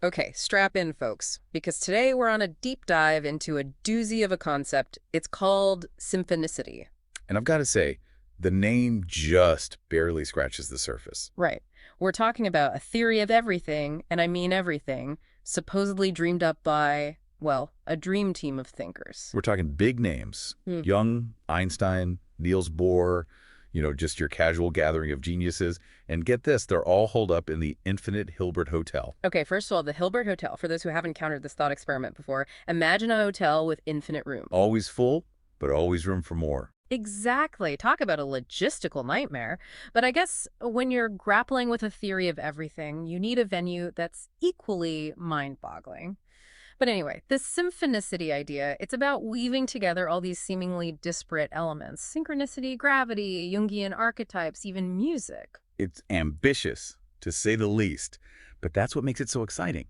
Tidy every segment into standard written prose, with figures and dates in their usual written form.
Okay, strap in, folks, because today we're on a deep dive into a doozy of a concept. It's called symphonicity. And I've got to say, the name just barely scratches the surface. Right. We're talking about a theory of everything, and I mean everything, supposedly dreamed up by, well, a dream team of thinkers. We're talking big names. Hmm. Jung, Einstein, Niels Bohr, just your casual gathering of geniuses. And get this, they're all holed up in the infinite Hilbert Hotel. Okay, first of all, the Hilbert Hotel, for those who haven't encountered this thought experiment before, imagine a hotel with infinite rooms. Always full, but always room for more. Exactly. Talk about a logistical nightmare. But I guess when you're grappling with a theory of everything, you need a venue that's equally mind-boggling. But anyway, this symphonicity idea, it's about weaving together all these seemingly disparate elements. Synchronicity, gravity, Jungian archetypes, even music. It's ambitious, to say the least, but that's what makes it so exciting.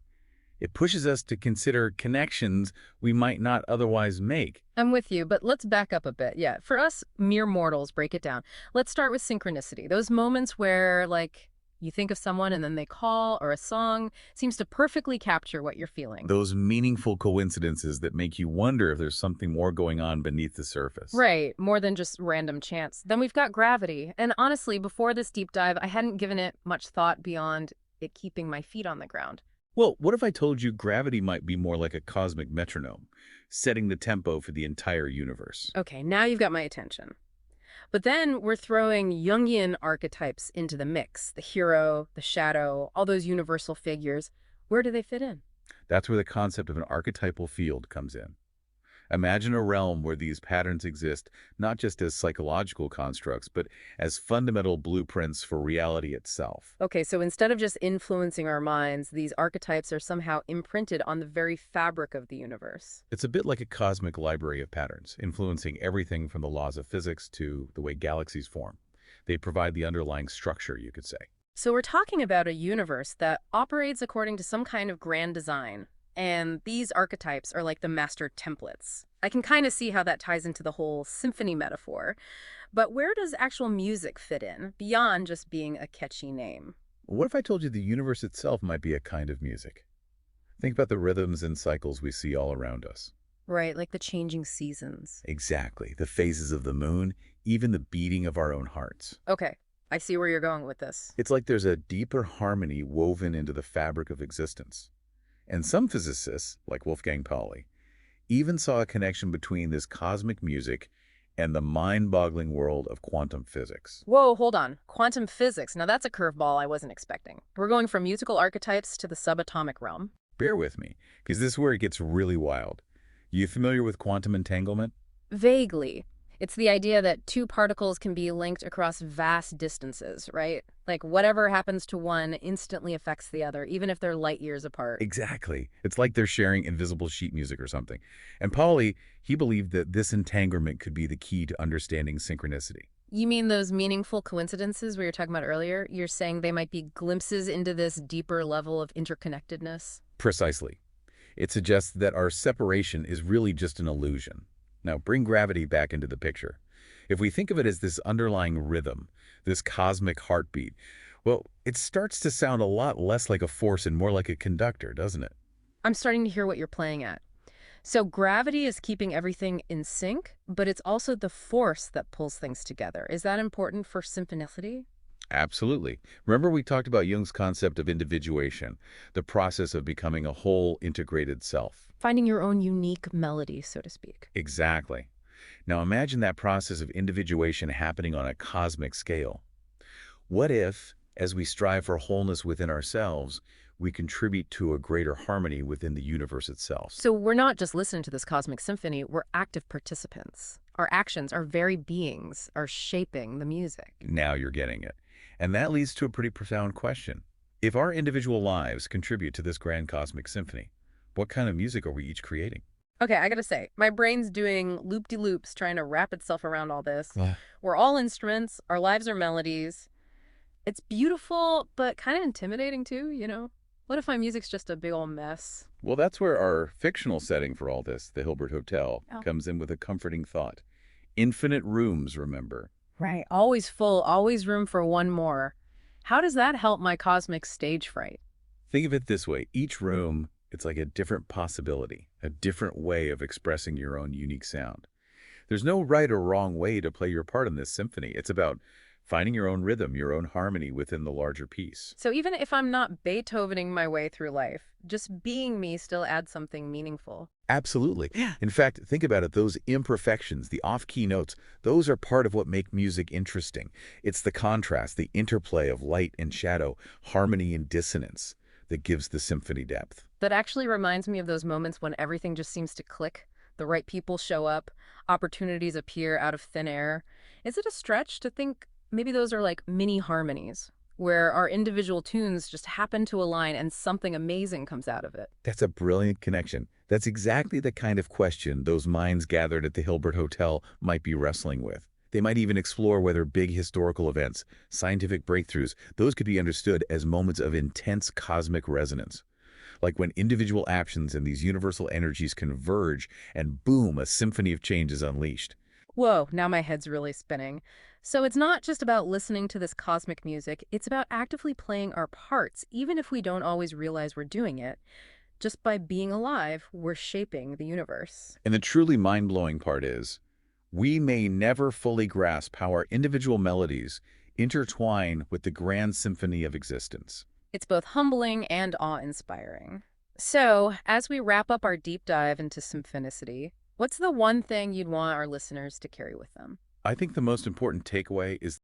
It pushes us to consider connections we might not otherwise make. I'm with you, but let's back up a bit. Yeah, for us mere mortals, break it down. Let's start with synchronicity. Those moments where, like, you think of someone and then they call, or a song seems to perfectly capture what you're feeling. Those meaningful coincidences that make you wonder if there's something more going on beneath the surface. Right, more than just random chance. Then we've got gravity. And honestly, before this deep dive, I hadn't given it much thought beyond it keeping my feet on the ground. Well, what if I told you gravity might be more like a cosmic metronome, setting the tempo for the entire universe? Okay, now you've got my attention. But then we're throwing Jungian archetypes into the mix. The hero, the shadow, all those universal figures. Where do they fit in? That's where the concept of an archetypal field comes in. Imagine a realm where these patterns exist not just as psychological constructs, but as fundamental blueprints for reality itself. Okay, so instead of just influencing our minds, these archetypes are somehow imprinted on the very fabric of the universe. It's a bit like a cosmic library of patterns, influencing everything from the laws of physics to the way galaxies form. They provide the underlying structure, you could say. So we're talking about a universe that operates according to some kind of grand design. And these archetypes are like the master templates. I can kind of see how that ties into the whole symphony metaphor. But where does actual music fit in, beyond just being a catchy name? What if I told you the universe itself might be a kind of music? Think about the rhythms and cycles we see all around us. Right, like the changing seasons. Exactly. The phases of the moon, even the beating of our own hearts. Okay, I see where you're going with this. It's like there's a deeper harmony woven into the fabric of existence. And some physicists, like Wolfgang Pauli, even saw a connection between this cosmic music and the mind-boggling world of quantum physics. Whoa, hold on. Quantum physics. Now that's a curveball I wasn't expecting. We're going from musical archetypes to the subatomic realm. Bear with me, because this is where it gets really wild. You familiar with quantum entanglement? Vaguely. It's the idea that two particles can be linked across vast distances, right? Like whatever happens to one instantly affects the other, even if they're light years apart. Exactly. It's like they're sharing invisible sheet music or something. And Pauli, he believed that this entanglement could be the key to understanding synchronicity. You mean those meaningful coincidences we were talking about earlier? You're saying they might be glimpses into this deeper level of interconnectedness? Precisely. It suggests that our separation is really just an illusion. Now, bring gravity back into the picture. If we think of it as this underlying rhythm, this cosmic heartbeat, well, it starts to sound a lot less like a force and more like a conductor, doesn't it? I'm starting to hear what you're playing at. So gravity is keeping everything in sync, but it's also the force that pulls things together. Is that important for symphonicity? Absolutely. Remember we talked about Jung's concept of individuation, the process of becoming a whole integrated self. Finding your own unique melody, so to speak. Exactly. Now imagine that process of individuation happening on a cosmic scale. What if, as we strive for wholeness within ourselves, we contribute to a greater harmony within the universe itself? So we're not just listening to this cosmic symphony, we're active participants. Our actions, our very beings, are shaping the music. Now you're getting it. And that leads to a pretty profound question. If our individual lives contribute to this grand cosmic symphony, what kind of music are we each creating? Okay, I gotta say, my brain's doing loop-de-loops trying to wrap itself around all this. Ah. We're all instruments, our lives are melodies. It's beautiful, but kind of intimidating too, you know? What if my music's just a big old mess? Well, that's where our fictional setting for all this, the Hilbert Hotel, Oh. comes in with a comforting thought. Infinite rooms, remember? Right, always full, always room for one more. How does that help my cosmic stage fright? Think of it this way. Each room, it's like a different possibility, a different way of expressing your own unique sound. There's no right or wrong way to play your part in this symphony. It's about finding your own rhythm, your own harmony within the larger piece. So even if I'm not Beethovening my way through life, just being me still adds something meaningful. Absolutely. Yeah. In fact, think about it. Those imperfections, the off-key notes, those are part of what make music interesting. It's the contrast, the interplay of light and shadow, harmony and dissonance that gives the symphony depth. That actually reminds me of those moments when everything just seems to click. The right people show up, opportunities appear out of thin air. Is it a stretch to think maybe those are like mini harmonies, where our individual tunes just happen to align and something amazing comes out of it? That's a brilliant connection. That's exactly the kind of question those minds gathered at the Hilbert Hotel might be wrestling with. They might even explore whether big historical events, scientific breakthroughs, those could be understood as moments of intense cosmic resonance. Like when individual actions and these universal energies converge and boom, a symphony of change is unleashed. Whoa, now my head's really spinning. So it's not just about listening to this cosmic music, it's about actively playing our parts, even if we don't always realize we're doing it. Just by being alive, we're shaping the universe. And the truly mind-blowing part is, we may never fully grasp how our individual melodies intertwine with the grand symphony of existence. It's both humbling and awe-inspiring. So, as we wrap up our deep dive into Symphonicity, what's the one thing you'd want our listeners to carry with them? I think the most important takeaway is